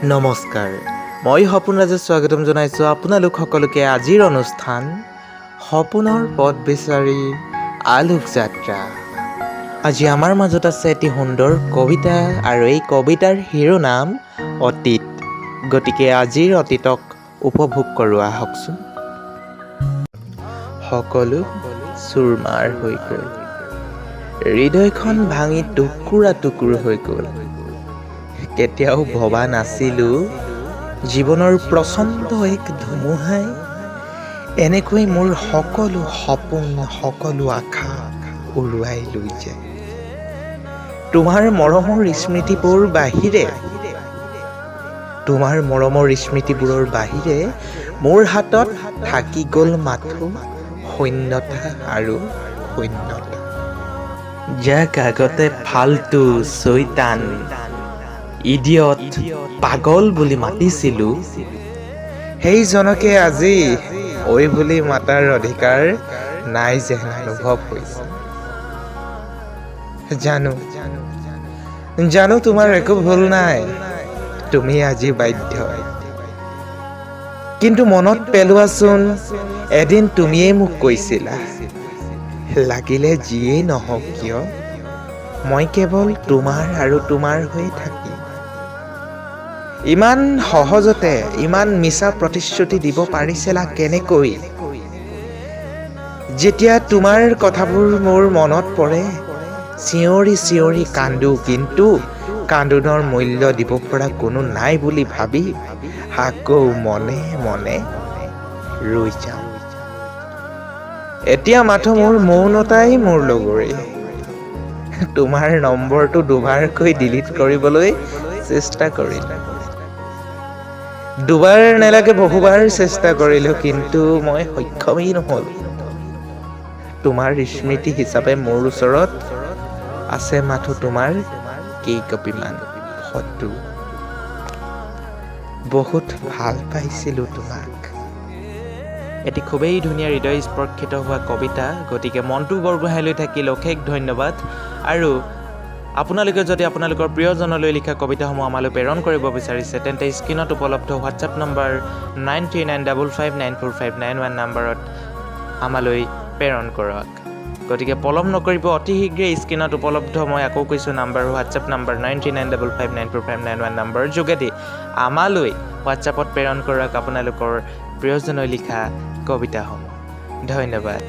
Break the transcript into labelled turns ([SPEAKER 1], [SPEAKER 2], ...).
[SPEAKER 1] নমস্কাৰ, মই হপুনৰাজে স্বাগতম জনাইছোঁ আপোনালোক সকলোকে আজিৰ অনুষ্ঠান সপোনৰ পথ বিচাৰি আলোক যাত্ৰা। আজি আমাৰ মাজত আছে এটি সুন্দৰ কবিতা আৰু এই কবিতাৰ শিৰোনাম অতীত। গতিকে আজিৰ অতীতক উপভোগ কৰোঁ আহকচোন। সকলো চুৰমাৰ হৈ গ'ল, হৃদয়খন ভাঙি টুকুৰা টুকুৰ হৈ গ'ল। কেতিয়াও ভবা নাছিলোঁ জীৱনৰ প্ৰচণ্ড এক ধুমুহাই এনেকৈ মোৰ সকলো সপোন সকলো আশা উৰুৱাই লৈ যায়। তোমাৰ মৰমৰ স্মৃতিবোৰৰ বাহিৰে মোৰ হাতত থাকি গ'ল মাথো শূন্যতা আৰু শূন্যতা। যাক আগতে ফাল্টু, চৈতান, ইডিয়ট, পাগল বুলি মাতিছিলোঁ, সেইজনকে আজি ঐ বুলি মাতাৰ অধিকাৰ নাই যেন অনুভৱ হৈছে। জানো তোমাৰ একো ভুল নাই, তুমি আজি বাধ্য। কিন্তু মনত পেলোৱাচোন, এদিন তুমিয়েই মোক কৈছিলা, লাগিলে যিয়েই নহওক কিয় মই কেৱল তোমাৰ আৰু তোমাৰ হৈ থাকিম। ইমান সহজতে ইমান মিছা প্ৰতিশ্ৰুতি দিব পাৰিছিলা কেনেকৈ? যেতিয়া তোমাৰ কথাবোৰ মোৰ মনত পৰে, চিঞৰি চিঞৰি কান্দো, কিন্তু কান্দোনৰ মূল্য দিব পৰা কোনো নাই বুলি ভাবি আকৌ মনে মনে ৰৈ যাওঁ। এতিয়া মাথো মোৰ মৌনতাই মোৰ লগৰী। তোমাৰ নম্বৰটো দুবাৰকৈ ডিলিট কৰিবলৈ চেষ্টা কৰিলোঁ। দুবাৰ নেলাগে বহুবাৰ চেষ্টা কৰিলোঁ, কিন্তু মই সক্ষমেই নহ'ল। তোমাৰ স্মৃতি হিচাপে মোৰ ওচৰত আছে মাথো তোমাৰ কেইকপিমান ফটো। বহুত ভাল পাইছিলোঁ তোমাক। এটি খুবেই ধুনীয়া হৃদয় স্পৰ্শিত হোৱা কবিতা। গতিকে মন্টু বৰগোহাঁইলৈ থাকিল অশেষ ধন্যবাদ। আৰু আপোনালোকে যদি আপোনালোকৰ প্ৰিয়জনলৈ লিখা কবিতাসমূহ আমালৈ প্ৰেৰণ কৰিব বিচাৰিছে, তেন্তে স্ক্ৰীণত উপলব্ধ হোৱাটছআপ নম্বৰ 9395594591 নম্বৰত আমালৈ প্ৰেৰণ কৰক। গতিকে পলম নকৰিব, অতি শীঘ্ৰে স্ক্ৰীণত উপলব্ধ, মই আকৌ কৈছোঁ নাম্বাৰ, হোৱাটছআপ নম্বৰ 9395594591 নম্বৰৰ যোগেদি আমালৈ হোৱাটছআপত প্ৰেৰণ কৰক আপোনালোকৰ প্ৰিয়জনলৈ লিখা কবিতাসমূহ। ধন্যবাদ।